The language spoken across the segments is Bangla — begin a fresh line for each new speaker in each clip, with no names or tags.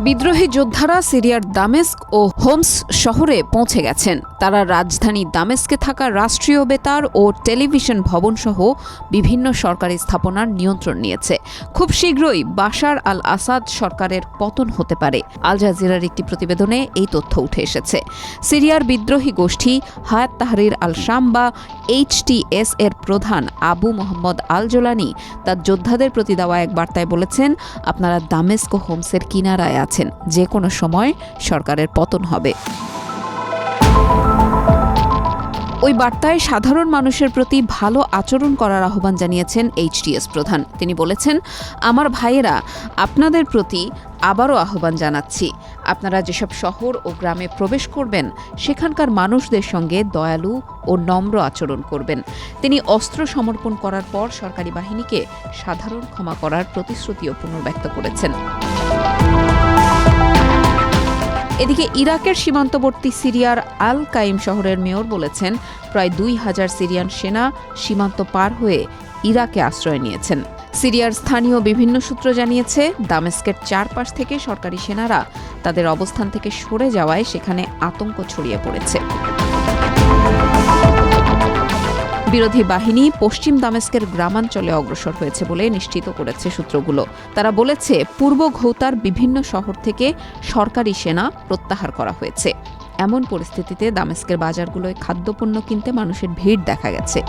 বিদ্রোহী যোদ্ধারা সিরিয়ার দামেস্ক ও হোমস শহরে পৌঁছে গেছেন। তারা রাজধানী দামেস্কে থাকা রাষ্ট্রীয় বেতার ও টেলিভিশন ভবনসহ বিভিন্ন সরকারি স্থাপনার নিয়ন্ত্রণ নিয়েছে। খুব শীঘ্রই বাশার আল আসাদ সরকারের পতন হতে পারে। আল জাজিরার একটি প্রতিবেদনে এই তথ্য উঠে এসেছে। সিরিয়ার বিদ্রোহী গোষ্ঠী হায়াত তাহরির আল শাম বা HTS এর প্রধান আবু মোহাম্মদ আল জোলানি তার যোদ্ধাদের প্রতি দেওয়া এক বার্তায় বলেছেন, আপনারা দামেস্ক ও হোমসের কিনারায় আছেন, যে কোনো সময় সরকারের পতন হবে। ওই বার্তায় সাধারণ মানুষের প্রতি ভালো আচরণ করার আহ্বান জানিয়েছেন HTS প্রধান। তিনি বলেছেন, আমার ভাইয়েরা, আপনাদের প্রতি আবারও আহ্বান জানাচ্ছি, আপনারা যেসব শহর ও গ্রামে প্রবেশ করবেন সেখানকার মানুষদের সঙ্গে দয়ালু ও নম্র আচরণ করবেন। তিনি অস্ত্র সমর্পণ করার পর সরকারি বাহিনীকে সাধারণ ক্ষমা করার প্রতিশ্রুতিও পুনর্ব্যক্ত করেছেন। এদিকে ইরাকের সীমান্তবর্তী সিরিয়ার আল কাইম শহরের মেয়র বলেছেন, প্রায় 2000 সিরিয়ান সেনা সীমান্ত পার হয়ে ইরাকে আশ্রয় নিয়েছেন। সিরিয়ার স্থানীয় বিভিন্ন সূত্র জানিয়েছে, দামেস্কের চারপাশ থেকে সরকারি সেনারা তাদের অবস্থান থেকে সরে যাওয়ায় সেখানে আতঙ্ক ছড়িয়ে পড়েছে। বিরোধী বাহিনী পশ্চিম দামেস্কের গ্রামাঞ্চলে অগ্রসর হয়েছে বলে নিশ্চিত করেছে সূত্রগুলো। তারা বলেছে, পূর্ব ঘৌতার বিভিন্ন শহর থেকে সরকারি সেনা প্রত্যাহার করা হয়েছে। এমন পরিস্থিতিতে দামেস্কের বাজারগুলোয় খাদ্যপণ্য কিনতে মানুষের ভিড় দেখা গেছে।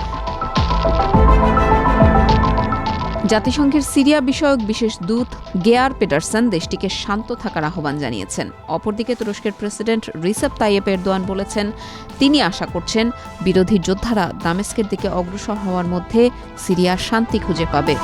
জাতিসংঘের সিরিয়া বিষয়ক বিশেষ দূত গেয়ার পেটারসন দেশটিকে শান্ত থাকার আহ্বান জানিয়েছেন। অপরদিকে তুরস্কের প্রেসিডেন্ট রিসেপ তাইয়েপ এরদোয়ান বলেছেন, তিনি আশা করছেন বিরোধী যোদ্ধারা দামেস্কের দিকে অগ্রসর হওয়ার মধ্যে সিরিয়া শান্তি খুঁজে পাবে।